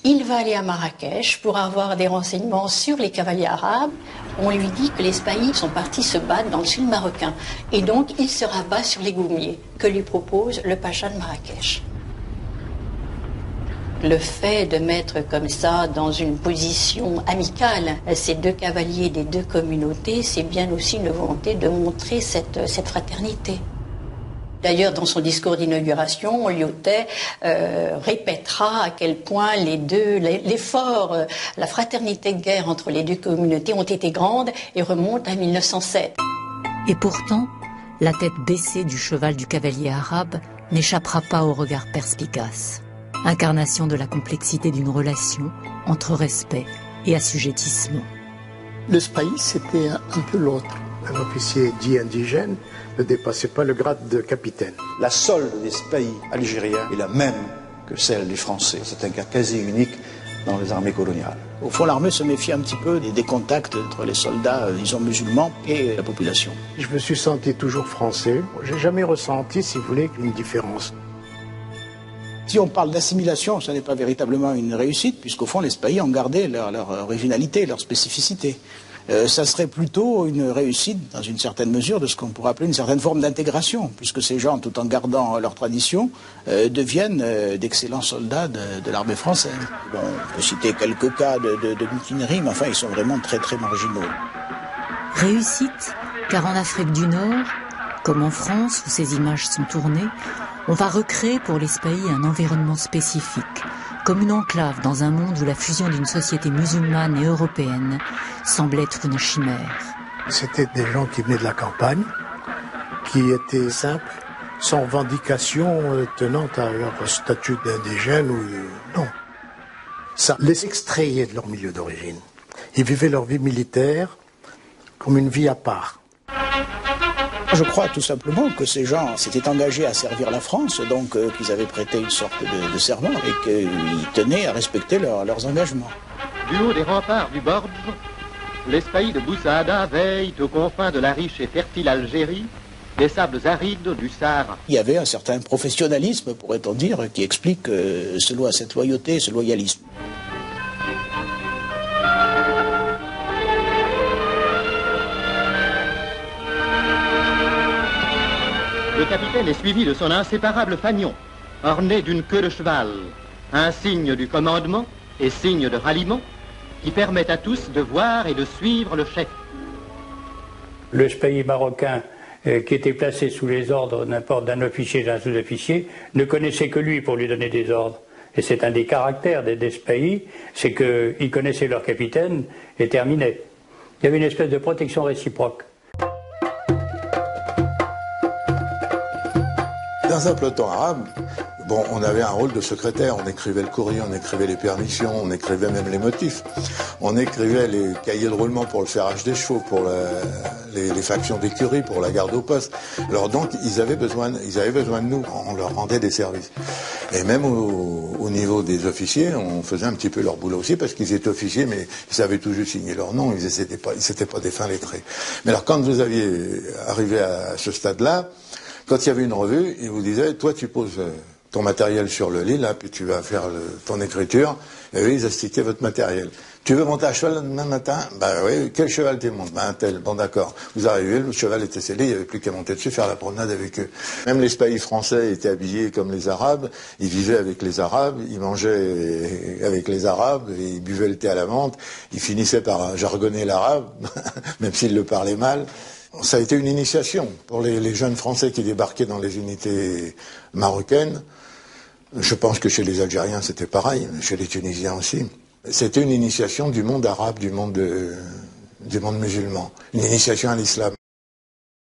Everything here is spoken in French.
Il va aller à Marrakech pour avoir des renseignements sur les cavaliers arabes. On lui dit que les spahis sont partis se battre dans le sud marocain. Et donc, il se rabat sur les goumiers que lui propose le pacha de Marrakech. Le fait de mettre comme ça dans une position amicale ces deux cavaliers des deux communautés, c'est bien aussi une volonté de montrer cette fraternité. D'ailleurs, dans son discours d'inauguration, Lyautey répétera à quel point l'effort, la fraternité de guerre entre les deux communautés ont été grandes et remontent à 1907. Et pourtant, la tête baissée du cheval du cavalier arabe n'échappera pas au regard perspicace. Incarnation de la complexité d'une relation entre respect et assujettissement. Le spahi, c'était un peu l'autre. Un officier dit indigène ne dépassait pas le grade de capitaine. La solde des spahis algériens est la même que celle des Français. C'est un cas quasi unique dans les armées coloniales. Au fond, l'armée se méfie un petit peu des contacts entre les soldats, disons, musulmans et la population. Je me suis senti toujours français. J'ai jamais ressenti, si vous voulez, une différence. Si on parle d'assimilation, ce n'est pas véritablement une réussite, puisqu'au fond, les spahis ont gardé leur originalité, leur spécificité. Ça serait plutôt une réussite, dans une certaine mesure, de ce qu'on pourrait appeler une certaine forme d'intégration, puisque ces gens, tout en gardant leur tradition, deviennent d'excellents soldats de l'armée française. Bon, on peut citer quelques cas de mutinerie, mais enfin, ils sont vraiment très très marginaux. Réussite, car en Afrique du Nord, comme en France, où ces images sont tournées, on va recréer pour les spahis un environnement spécifique, comme une enclave dans un monde où la fusion d'une société musulmane et européenne semble être une chimère. C'était des gens qui venaient de la campagne, qui étaient simples, sans revendication tenant à leur statut d'indigène ou non. Ça les extrayait de leur milieu d'origine. Ils vivaient leur vie militaire comme une vie à part. Je crois tout simplement que ces gens s'étaient engagés à servir la France, donc qu'ils avaient prêté une sorte de serment et qu'ils tenaient à respecter leurs engagements. Du haut des remparts du Bordj, les spahis de Boussada veillent aux confins de la riche et fertile Algérie, des sables arides du Sahara. Il y avait un certain professionnalisme, pourrait-on dire, qui explique cette loyauté, ce loyalisme. Le capitaine est suivi de son inséparable fanion, orné d'une queue de cheval, un signe du commandement et signe de ralliement qui permettent à tous de voir et de suivre le chef. Le spahi marocain qui était placé sous les ordres n'importe d'un officier, d'un sous-officier, ne connaissait que lui pour lui donner des ordres. Et c'est un des caractères des spahis, c'est qu'ils connaissaient leur capitaine et terminaient. Il y avait une espèce de protection réciproque. Dans un peloton arabe, bon, on avait un rôle de secrétaire, on écrivait le courrier, on écrivait les permissions, on écrivait même les motifs. On écrivait les cahiers de roulement pour le ferrage des chevaux, pour les factions d'écurie, pour la garde au poste. Alors donc, ils avaient besoin de nous, on leur rendait des services. Et même au niveau des officiers, on faisait un petit peu leur boulot aussi, parce qu'ils étaient officiers, mais ils savaient tout juste signer leur nom, ils s'étaient pas des fins lettrés. Mais alors, quand vous aviez arrivé à ce stade-là, quand il y avait une revue, il vous disait, toi tu poses ton matériel sur le lit, là, puis tu vas faire ton écriture, et eux, ils astiquaient votre matériel. Tu veux monter à cheval demain matin? Ben oui, quel cheval tu montes? Ben un tel, bon d'accord. Vous arrivez, le cheval était scellé, il n'y avait plus qu'à monter dessus, faire la promenade avec eux. Même les spahis français étaient habillés comme les Arabes, ils vivaient avec les Arabes, ils mangeaient avec les Arabes, ils buvaient le thé à la menthe, ils finissaient par jargonner l'arabe, même s'ils le parlaient mal. Ça a été une initiation pour les jeunes Français qui débarquaient dans les unités marocaines. Je pense que chez les Algériens c'était pareil, chez les Tunisiens aussi. C'était une initiation du monde arabe, du monde musulman, une initiation à l'islam.